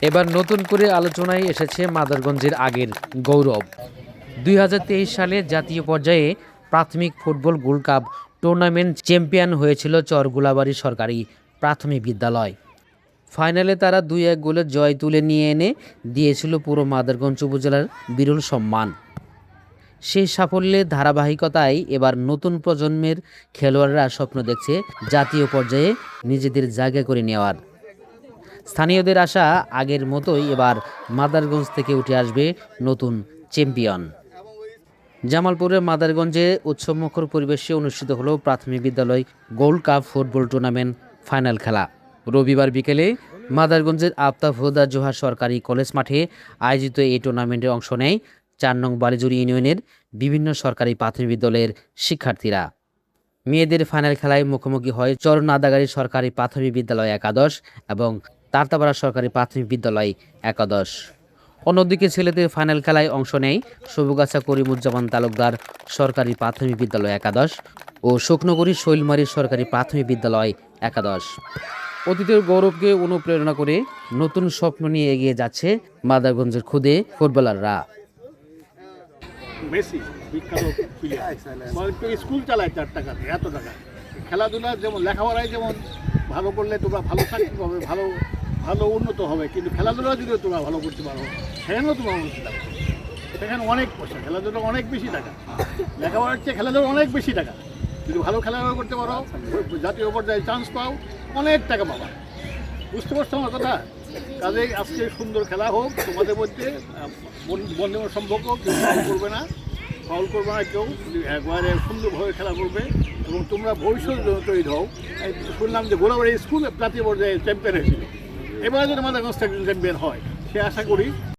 এবার নতুন করে আলোচনায় এসেছে মাদারগঞ্জের আগের গৌরব। 2023 সালে জাতীয় পর্যায়ে প্রাথমিক football gold cup tournament champion হয়েছিল চরগুলাবাড়ী সরকারি প্রাথমিক বিদ্যালয়। ফাইনালে তারা 2-1 গোলের জয় তুলে নিয়ে এনে দিয়েছিল পুরো মাদারগঞ্জ উপজেলার বিরল সম্মান। সেই সাফল্যের ধারাবাহিকতায় এবার নতুন প্রজন্মের খেলোয়াড়রা স্বপ্ন দেখছে জাতীয় পর্যায়ে নিজেদের জায়গা করে নেওয়ার। স্থানীয়দের আশা আগের মতোই এবার মাদারগঞ্জ থেকে উঠে আসবে নতুন চ্যাম্পিয়ন। জামালপুরের মাদারগঞ্জে উৎসবমুখর পরিবেশে অনুষ্ঠিত হলো প্রাথমিক বিদ্যালয় gold cup football tournament final খেলা। রবিবার বিকেলে মাদারগঞ্জের আফতাব হুদা জোহার সরকারি কলেজ মাঠে আয়োজিত এই টুর্নামেন্টে অংশ নেয় 4 নং বালিজুরি ইউনিয়নের বিভিন্ন সরকারি প্রাথমিক বিদ্যালয়ের শিক্ষার্থীরা। মেয়েদের ফাইনাল খেলায় মুখোমুখি হয় চরনাদাগাড়ী সরকারি প্রাথমিক বিদ্যালয় একাদশ এবং তারতাপাড়া সরকারি প্রাথমিক বিদ্যালয় একাদশ। অন্যদিকে ছেলেদের ফাইনাল খেলায় অংশ নেয় সবুগাছা করিমুজ্জামান তালুকদার সরকারি প্রাথমিক বিদ্যালয় একাদশ ও শুকনগরী শৈলমারী সরকারি প্রাথমিক বিদ্যালয় একাদশ। অতীতের গৌরবকে অনুপ্রেরণা করে নতুন স্বপ্ন নিয়ে এগিয়ে যাচ্ছে মাদারগঞ্জের খুদে ফুটবলাররা। মেসি বিখ্যাত প্লেয়ার স্কুল চালায় 4 টাকা এত টাকা। খেলাধুলা যেমন লেখাপড়ায় যেমন ভালো করলে তোমরা ভালো চাকরি পাবে, ভালো ভালো উন্নত হবে, কিন্তু খেলাধুলা যদি তোমরা ভালো করতে পারো সেখানেও তোমরা উন্নত হবে। সেখানে অনেক পয়সা, খেলাধুলা অনেক বেশি টাকা, লেখাপড়ার চেয়ে খেলাধুলা অনেক বেশি টাকা। যদি ভালো খেলাধুলা করতে পারো, জাতীয় পর্যায়ে চান্স পাও, অনেক টাকা পাবা। বুঝতে পারছো আমার কথা? কাজেই আজকে সুন্দর খেলা হোক, তোমাদের মধ্যে বন্ধু সম্পর্ক কেউ ফাউল করবে না কেউ একবারে সুন্দরভাবে খেলা করবে এবং তোমরা ভবিষ্যৎ জন্য তৈরি হও। শুনলাম যে গোলাবাড়ি স্কুল জাতীয় পর্যায়ে চ্যাম্পিয়ন হয়েছিল, এবারে যদি আমাদের চ্যাম্পিয়ন হয় সে আশা করি।